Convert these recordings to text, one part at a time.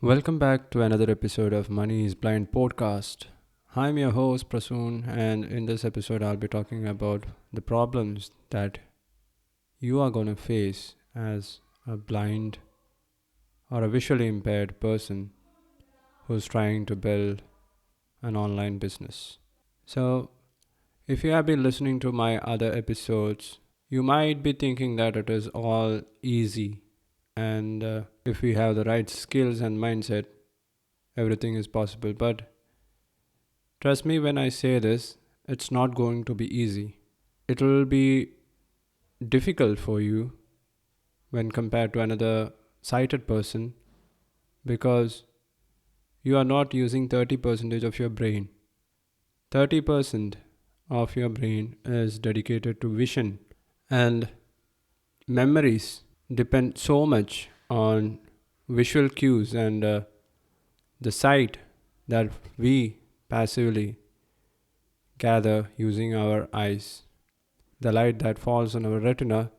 Welcome back to another episode of Money is Blind podcast. I'm your host Prasoon, and in this episode, I'll be talking about the problems that you are going to face as a blind or a visually impaired person who's trying to build an online business. So, if you have been listening to my other episodes, you might be thinking that it is all easy, and if we have the right skills and mindset, everything is possible. But trust me when I say this, it's not going to be easy. It will be difficult for you when compared to another sighted person because you are not using 30% of your brain. 30% of your brain is dedicated to vision, and memories depend so much on visual cues and the sight that we passively gather using our eyes. The light that falls on our retina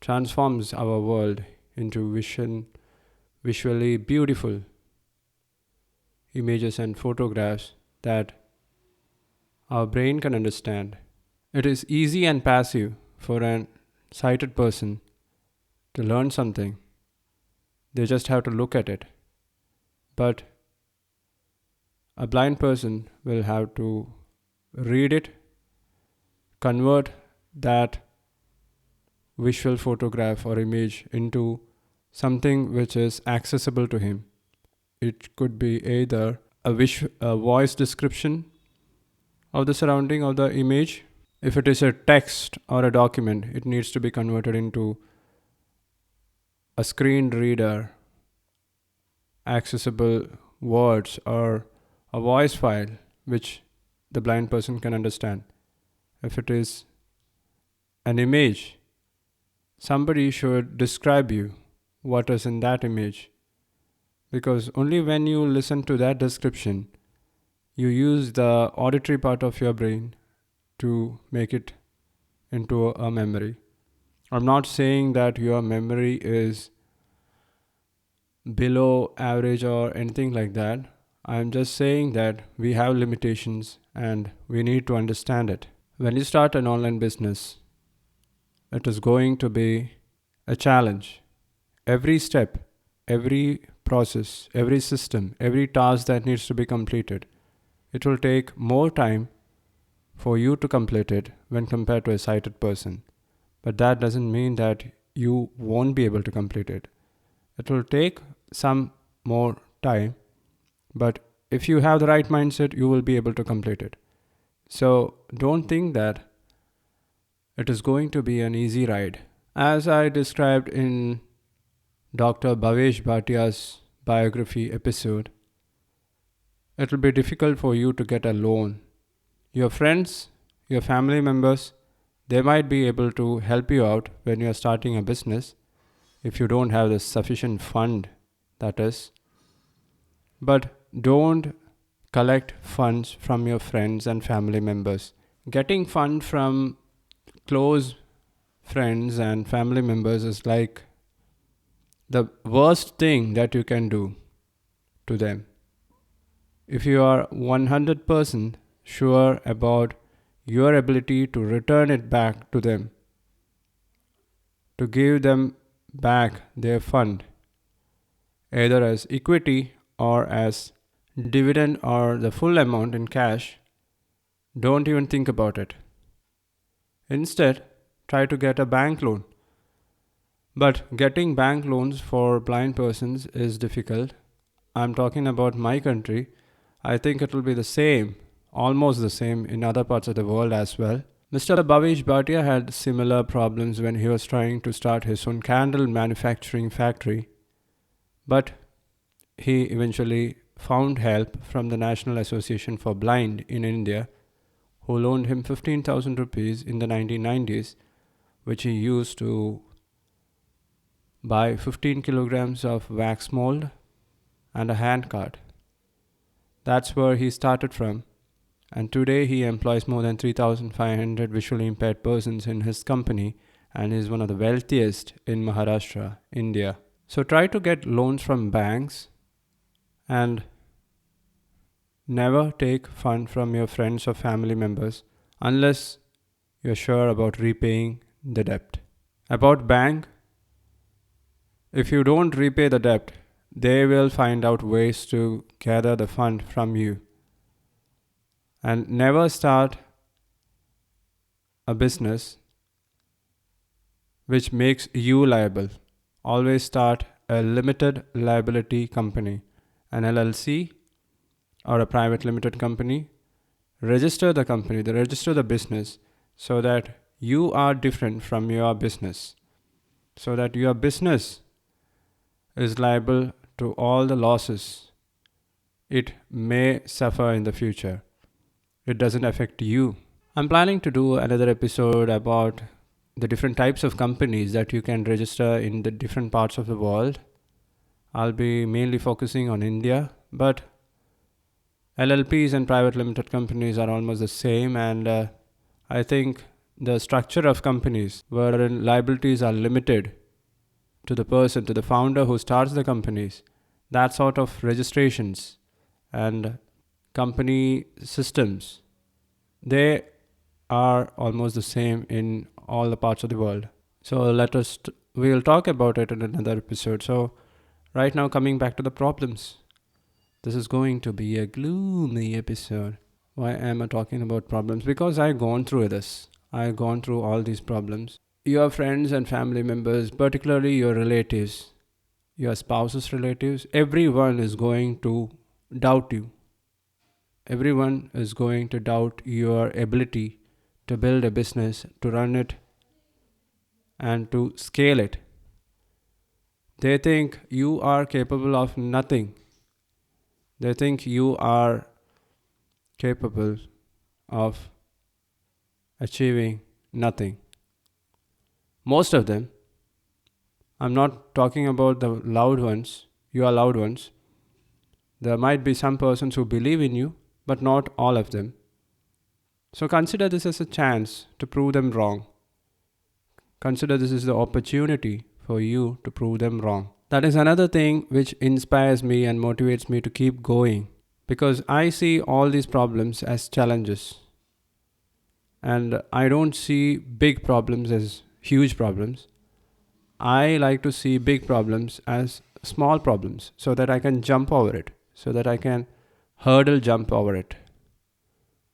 transforms our world into visually beautiful images and photographs that our brain can understand. It is easy and passive for an sighted person to learn something. They just have to look at it. But a blind person will have to read it, convert that visual photograph or image into something which is accessible to him. It could be either a voice description of the surrounding of the image. If it is a text or a document, it needs to be converted into a screen reader, accessible words, or a voice file which the blind person can understand. If it is an image, somebody should describe you what is in that image, because only when you listen to that description, you use the auditory part of your brain to make it into a memory. I'm not saying that your memory is below average or anything like that. I'm just saying that we have limitations and we need to understand it. When you start an online business, it is going to be a challenge. Every step, every process, every system, every task that needs to be completed, it will take more time for you to complete it when compared to a sighted person. But that doesn't mean that you won't be able to complete it. It will take some more time, but if you have the right mindset, you will be able to complete it. So don't think that it is going to be an easy ride. As I described in Dr. Bhavesh Bhatia's biography episode, it will be difficult for you to get a loan. Your friends, your family members, they might be able to help you out when you are starting a business if you don't have the sufficient fund, that is. But don't collect funds from your friends and family members. Getting funds from close friends and family members is like the worst thing that you can do to them. If you are 100% sure about your ability to return it back to them, to give them back their fund, either as equity or as dividend or the full amount in cash, don't even think about it. Instead, try to get a bank loan. But getting bank loans for blind persons is difficult. I'm talking about my country. I think it will be the same, almost the same in other parts of the world as well. Mr. Bhavesh Bhatia had similar problems when he was trying to start his own candle manufacturing factory. But he eventually found help from the National Association for Blind in India, who loaned him 15,000 rupees in the 1990s, which he used to buy 15 kilograms of wax mold and a hand cart. That's where he started from, and today he employs more than 3,500 visually impaired persons in his company and is one of the wealthiest in Maharashtra, India. So try to get loans from banks And never take fund from your friends or family members unless you're sure about repaying the debt. About bank, if you don't repay the debt, they will find out ways to gather the fund from you. And never start a business which makes you liable. Always start a limited liability company, an LLC or a private limited company. Register the company, register the business so that you are different from your business, so that your business is liable to all the losses it may suffer in the future. It doesn't affect you. I'm planning to do another episode about the different types of companies that you can register in the different parts of the world. I'll be mainly focusing on India, but LLPs and private limited companies are almost the same, and I think the structure of companies wherein liabilities are limited to the person, to the founder who starts the companies, that sort of registrations and company systems, they are almost the same in all the parts of the world. So we'll talk about it in another episode. So right now, coming back to the problems, this is going to be a gloomy episode. Why am I talking about problems? Because I've gone through this. I've gone through all these problems. Your friends and family members, particularly your relatives, your spouse's relatives, everyone is going to doubt you. Everyone is going to doubt your ability to build a business, to run it, and to scale it. They think you are capable of nothing. They think you are capable of achieving nothing. Most of them, I'm not talking about the loud ones, your loud ones. There might be some persons who believe in you, but not all of them. So consider this as a chance to prove them wrong. Consider this as the opportunity for you to prove them wrong. That is another thing which inspires me and motivates me to keep going, because I see all these problems as challenges. And I don't see big problems as huge problems. I like to see big problems as small problems so that I can jump over it, so that I can hurdle jump over it,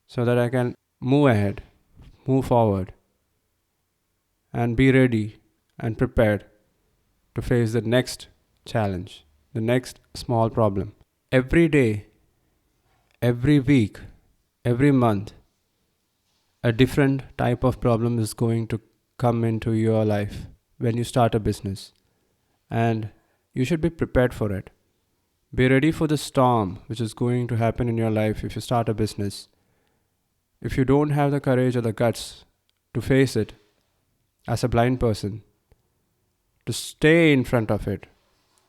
so that I can move ahead, move forward, and be ready and prepared to face the next challenge, the next small problem. Every day, every week, every month, a different type of problem is going to come into your life when you start a business, and you should be prepared for it. Be ready for the storm which is going to happen in your life if you start a business. If you don't have the courage or the guts to face it as a blind person, to stay in front of it,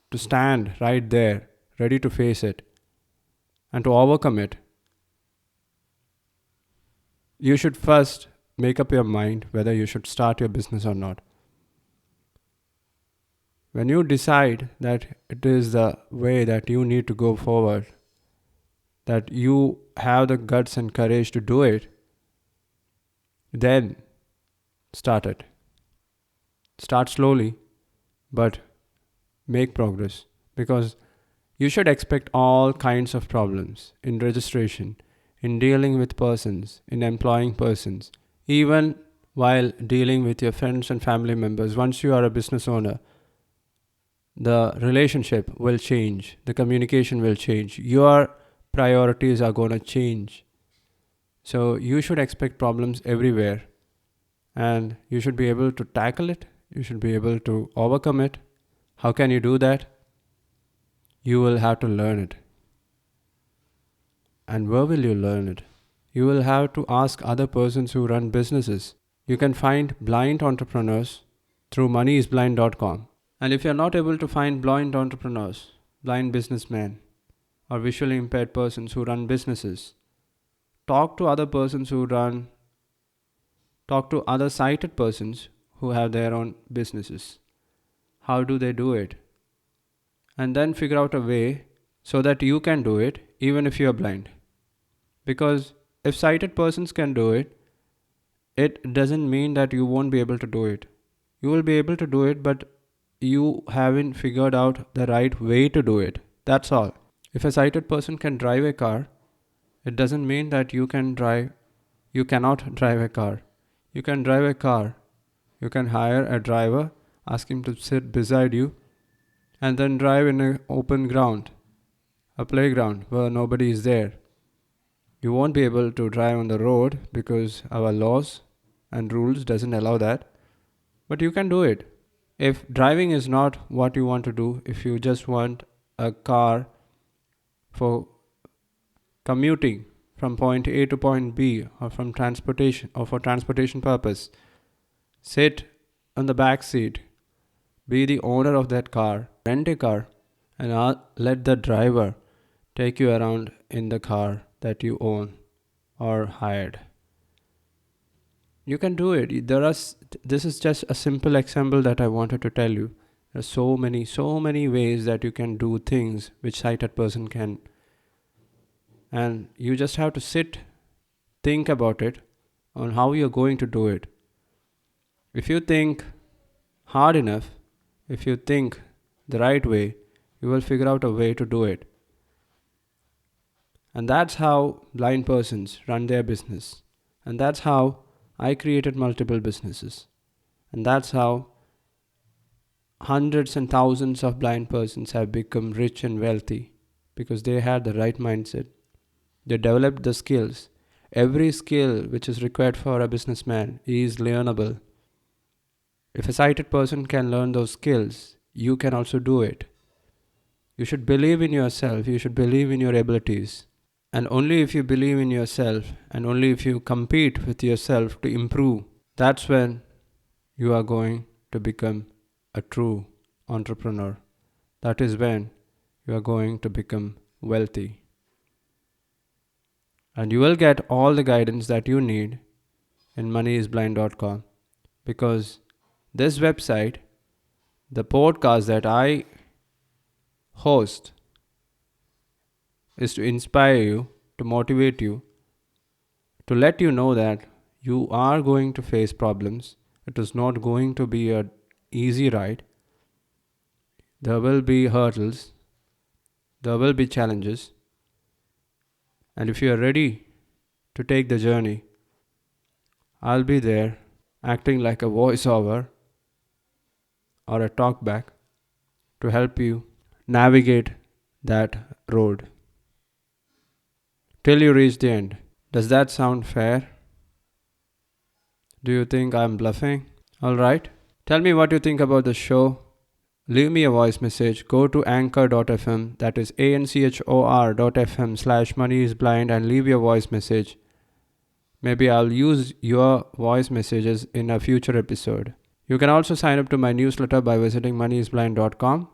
to stand right there, ready to face it, and to overcome it, you should first make up your mind whether you should start your business or not. When you decide that it is the way that you need to go forward, that you have the guts and courage to do it, then start it. Start slowly, but make progress, because you should expect all kinds of problems in registration, in dealing with persons, in employing persons, even while dealing with your friends and family members. Once you are a business owner, the relationship will change, the communication will change, your priorities are going to change. So you should expect problems everywhere, and you should be able to tackle it, you should be able to overcome it. How can you do that? You will have to learn it. And where will you learn it? You will have to ask other persons who run businesses. You can find blind entrepreneurs through moneyisblind.com. And if you're not able to find blind entrepreneurs, blind businessmen, or visually impaired persons who run businesses, talk to other sighted persons who have their own businesses. How do they do it? And then figure out a way so that you can do it even if you are blind. Because if sighted persons can do it, it doesn't mean that you won't be able to do it. You will be able to do it, but you haven't figured out the right way to do it. That's all. If a sighted person can drive a car, it doesn't mean that you cannot drive a car. You can drive a car. You can hire a driver, ask him to sit beside you, and then drive in an open ground, a playground where nobody is there. You won't be able to drive on the road because our laws and rules doesn't allow that, but you can do it. If driving is not what you want to do, if you just want a car for commuting from point A to point B or from transportation or for transportation purpose, sit on the back seat, be the owner of that car, rent a car, and let the driver take you around in the car that you own or hired. You can do it. This is just a simple example that I wanted to tell you. There are so many ways that you can do things which sighted person can. And you just have to think about it on how you're going to do it. If you think hard enough, if you think the right way, you will figure out a way to do it. And that's how blind persons run their business. And that's how I created multiple businesses. And that's how hundreds and thousands of blind persons have become rich and wealthy because they had the right mindset. They developed the skills. Every skill which is required for a businessman is learnable. If a sighted person can learn those skills, you can also do it. You should believe in yourself, you should believe in your abilities. And only if you believe in yourself and only if you compete with yourself to improve, that's when you are going to become a true entrepreneur. That is when you are going to become wealthy. And you will get all the guidance that you need in moneyisblind.com because this website, the podcast that I host, is to inspire you, to motivate you, to let you know that you are going to face problems. It is not going to be an easy ride. There will be hurdles, there will be challenges. And if you are ready to take the journey, I'll be there acting like a voiceover or a talkback to help you navigate that road till you reach the end. Does that sound fair? Do you think I'm bluffing? Alright. Tell me what you think about the show. Leave me a voice message. Go to anchor.fm, that is anchor.fm/moneyisblind, and leave your voice message. Maybe I'll use your voice messages in a future episode. You can also sign up to my newsletter by visiting moneyisblind.com.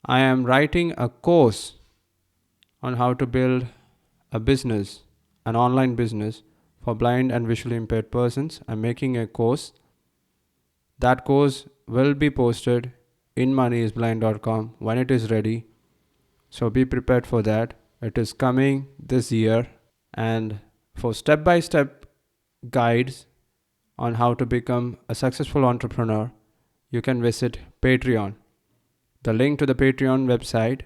I am writing a course on how to build a business, an online business for blind and visually impaired persons. I'm making a course. That course will be posted in moneyisblind.com when it is ready. So be prepared for that. It is coming this year. And for step-by-step guides on how to become a successful entrepreneur, you can visit Patreon. The link to the Patreon website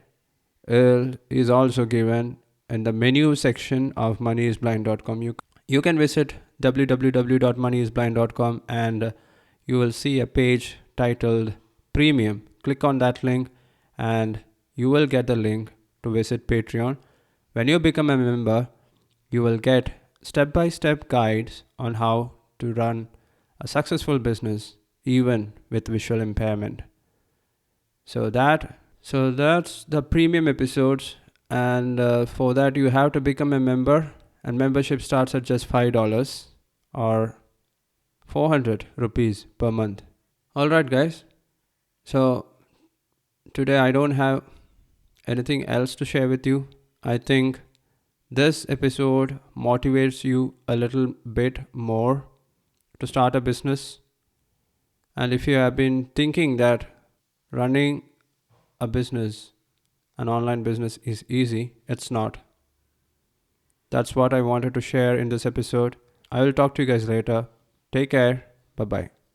is also given in the menu section of moneyisblind.com. You can visit www.moneyisblind.com and you will see a page titled Premium. Click on that link and you will get the link to visit Patreon. When you become a member, you will get step-by-step guides on how to run a successful business even with visual impairment. So that's the premium episodes, and for that you have to become a member, and membership starts at just $5 or 400 rupees per month. Alright guys, so today I don't have anything else to share with you. I think this episode motivates you a little bit more to start a business. And if you have been thinking that running a business an online business is easy. It's not. That's what I wanted to share in this episode. I will talk to you guys later. Take care. Bye bye.